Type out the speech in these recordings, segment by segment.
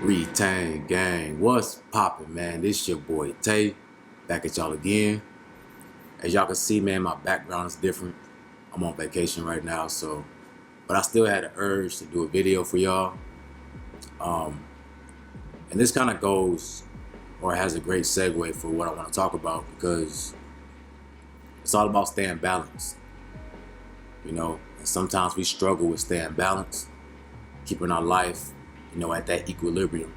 Retain gang, what's poppin', man? This your boy Tay, back at y'all again. As y'all can see, man, my background is different. I'm on vacation right now, but I still had an urge to do a video for y'all. And this kind of goes, or has a great segue for what I want to talk about, because it's all about staying balanced. And sometimes we struggle with staying balanced, keeping our life, at that equilibrium.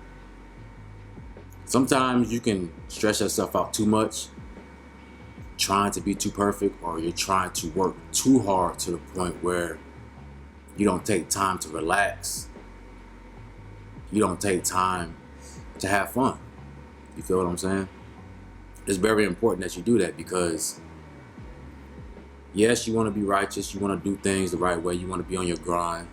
Sometimes you can stress yourself out too much, trying to be too perfect, or you're trying to work too hard to the point where you don't take time to relax. You don't take time to have fun. You feel what I'm saying? It's very important that you do that, because yes, you want to be righteous, you want to do things the right way, you want to be on your grind,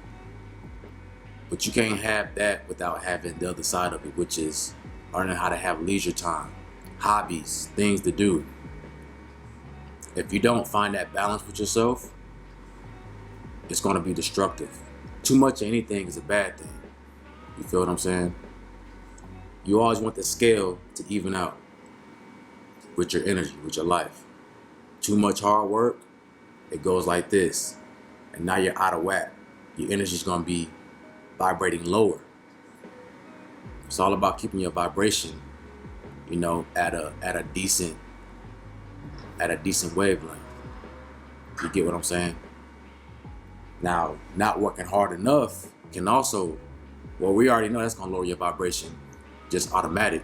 but you can't have that without having the other side of it, which is learning how to have leisure time, hobbies, things to do. If you don't find that balance with yourself, it's going to be destructive. Too much of anything is a bad thing. You feel what I'm saying? You always want the scale to even out with your energy, with your life. Too much hard work, it goes like this, and now you're out of whack. Your energy's going to be vibrating lower. It's all about keeping your vibration, at a decent wavelength. You get what I'm saying? Now, not working hard enough can also, we already know that's gonna lower your vibration, just automatic.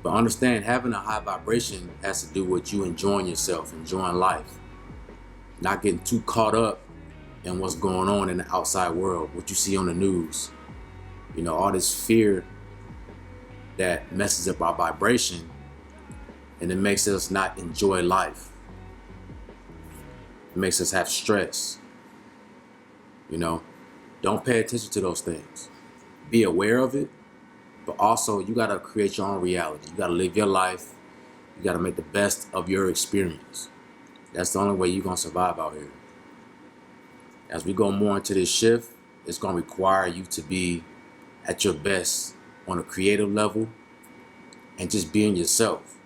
But understand, having a high vibration has to do with you enjoying yourself, enjoying life, not getting too caught up in what's going on in the outside world, what you see on the news. All this fear that messes up our vibration, and it makes us not enjoy life. It makes us have stress. Don't pay attention to those things. Be aware of it, but also you gotta create your own reality. You gotta live your life. You gotta make the best of your experience. That's the only way you're gonna survive out here. As we go more into this shift, it's gonna require you to be at your best on a creative level and just being yourself,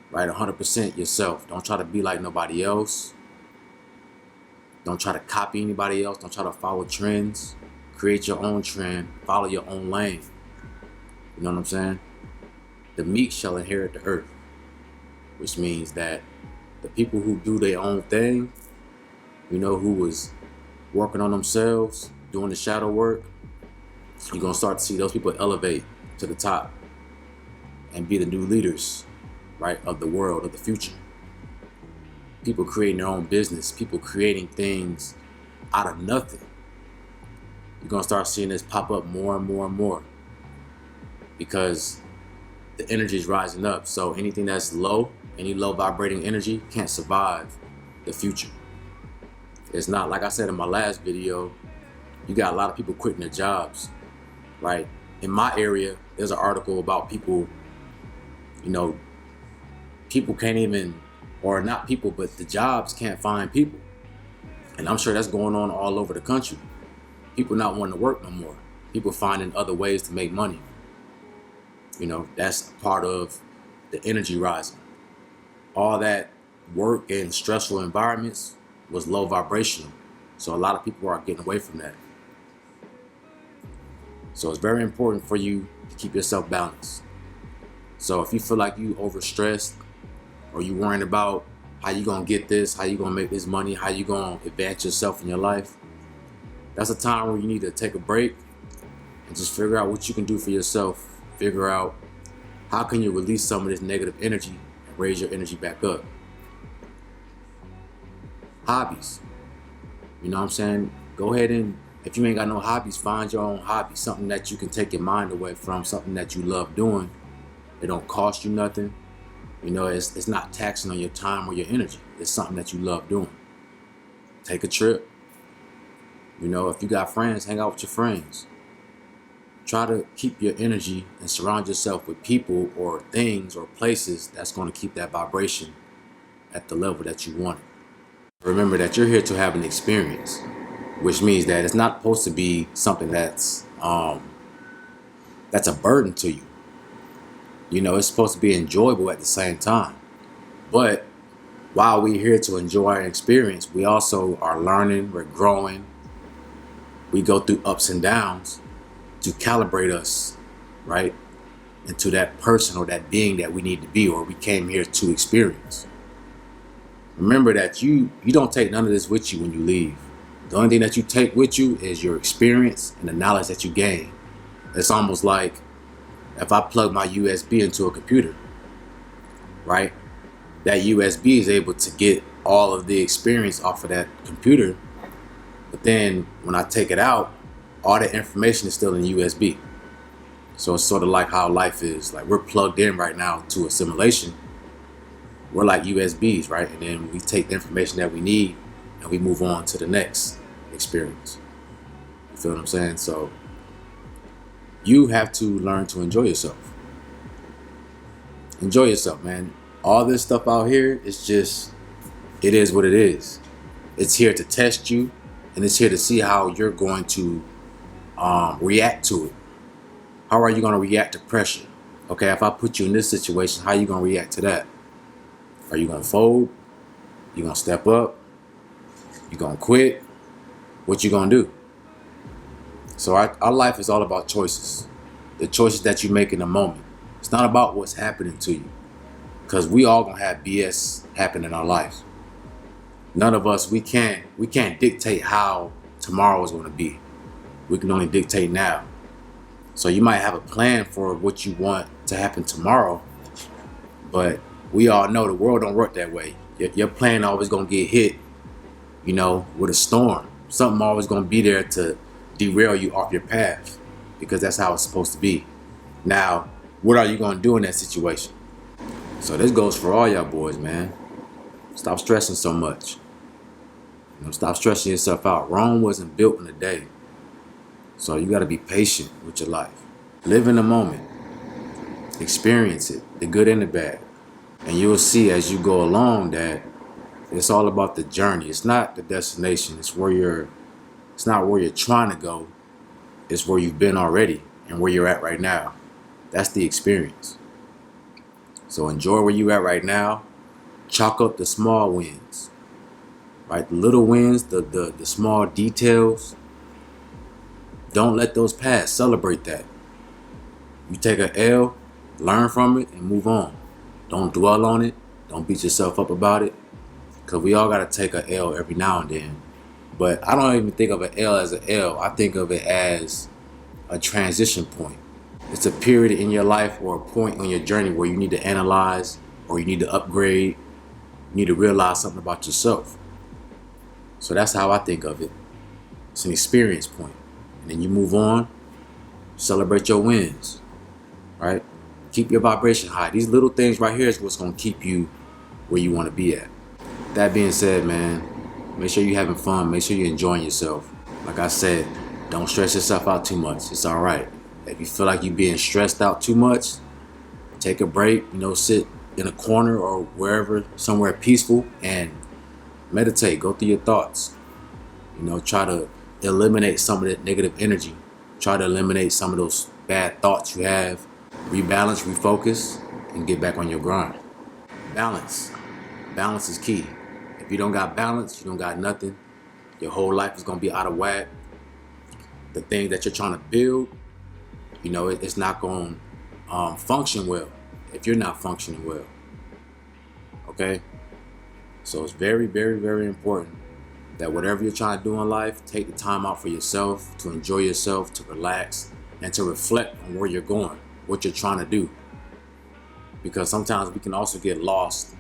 right? 100% yourself. Don't try to be like nobody else. Don't try to copy anybody else. Don't try to follow trends. Create your own trend. Follow your own lane. You know what I'm saying? The meek shall inherit the earth, which means that the people who do their own thing, who was working on themselves, doing the shadow work, you're going to start to see those people elevate to the top and be the new leaders, right, of the world, of the future. People creating their own business, people creating things out of nothing. You're going to start seeing this pop up more and more and more, because the energy is rising up. So anything that's low, any low vibrating energy, can't survive the future. It's not, like I said in my last video, you got a lot of people quitting their jobs, right? In my area, there's an article about people, people can't even, or not people, but the jobs can't find people. And I'm sure that's going on all over the country. People not wanting to work no more. People finding other ways to make money. That's part of the energy rising. All that work in stressful environments was low vibrational. So a lot of people are getting away from that. So it's very important for you to keep yourself balanced. So if you feel like you overstressed, or you worrying about how you gonna get this, how you gonna make this money, how you gonna advance yourself in your life, that's a time where you need to take a break and just figure out what you can do for yourself. Figure out how can you release some of this negative energy and raise your energy back up. Hobbies. You know what I'm saying? Go ahead and, if you ain't got no hobbies, find your own hobby. Something that you can take your mind away from, something that you love doing. It don't cost you nothing. It's not taxing on your time or your energy. It's something that you love doing. Take a trip. If you got friends, hang out with your friends. Try to keep your energy and surround yourself with people or things or places that's going to keep that vibration at the level that you want it. Remember that you're here to have an experience, which means that it's not supposed to be something that's a burden to you. You know, it's supposed to be enjoyable at the same time. But while we're here to enjoy our experience, we also are learning, we're growing. We go through ups and downs to calibrate us, right, into that person or that being that we need to be or we came here to experience. Remember that you don't take none of this with you when you leave. The only thing that you take with you is your experience and the knowledge that you gain. It's almost like if I plug my USB into a computer, right? That USB is able to get all of the experience off of that computer. But then when I take it out, all the information is still in USB. So it's sort of like how life is. Like we're plugged in right now to a simulation. We're like USBs, right? And then we take the information that we need and we move on to the next experience. You feel what I'm saying? So you have to learn to enjoy yourself. Enjoy yourself, man. All this stuff out here is just, it is what it is. It's here to test you and it's here to see how you're going to react to it. How are you going to react to pressure? Okay, if I put you in this situation, how are you going to react to that? Are you going to fold? You going to step up? You going to quit? What you going to do? So our life is all about choices. The choices that you make in the moment. It's not about what's happening to you. Because we all going to have BS happen in our life. None of us, we can't dictate how tomorrow is going to be. We can only dictate now. So you might have a plan for what you want to happen tomorrow, but we all know the world don't work that way. Your plan always gonna get hit, you know, with a storm. Something always gonna be there to derail you off your path because that's how it's supposed to be. Now, what are you gonna do in that situation? So this goes for all y'all boys, man. Stop stressing so much. You know, stop stressing yourself out. Rome wasn't built in a day. So you gotta be patient with your life. Live in the moment. Experience it, the good and the bad. And you'll see as you go along that it's all about the journey. It's not the destination. It's not where you're trying to go. It's where you've been already and where you're at right now. That's the experience. So enjoy where you're at right now. Chalk up the small wins. Right? The little wins, the small details. Don't let those pass. Celebrate that. You take an L, learn from it, and move on. Don't dwell on it. Don't beat yourself up about it. Because we all got to take an L every now and then. But I don't even think of an L as an L. I think of it as a transition point. It's a period in your life or a point on your journey where you need to analyze or you need to upgrade. You need to realize something about yourself. So that's how I think of it. It's an experience point. And then you move on, celebrate your wins, right? Keep your vibration high. These little things right here is what's going to keep you where you want to be at. That being said, man, make sure you're having fun. Make sure you're enjoying yourself. Like I said, don't stress yourself out too much. It's all right. If you feel like you're being stressed out too much, take a break, you know, sit in a corner or wherever, somewhere peaceful and meditate. Go through your thoughts. You know, try to eliminate some of that negative energy. Try to eliminate some of those bad thoughts you have. Rebalance, refocus, and get back on your grind. Balance. Balance is key. If you don't got balance, you don't got nothing. Your whole life is going to be out of whack. The things that you're trying to build, you know, it's not going to function well if you're not functioning well. Okay? So it's very, very, very important that whatever you're trying to do in life, take the time out for yourself, to enjoy yourself, to relax, and to reflect on where you're going, what you're trying to do. Because sometimes we can also get lost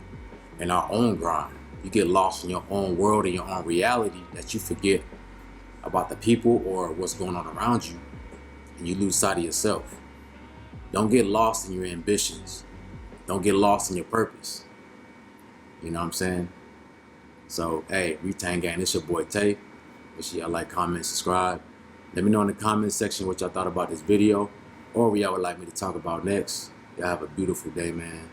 in our own grind. You get lost in your own world and your own reality that you forget about the people or what's going on around you, and you lose sight of yourself. Don't get lost in your ambitions. Don't get lost in your purpose. You know what I'm saying? So, hey, Retain Gang, this your boy Tay. Make sure y'all like, comment, subscribe. Let me know in the comment section what y'all thought about this video or what y'all would like me to talk about next. Y'all have a beautiful day, man.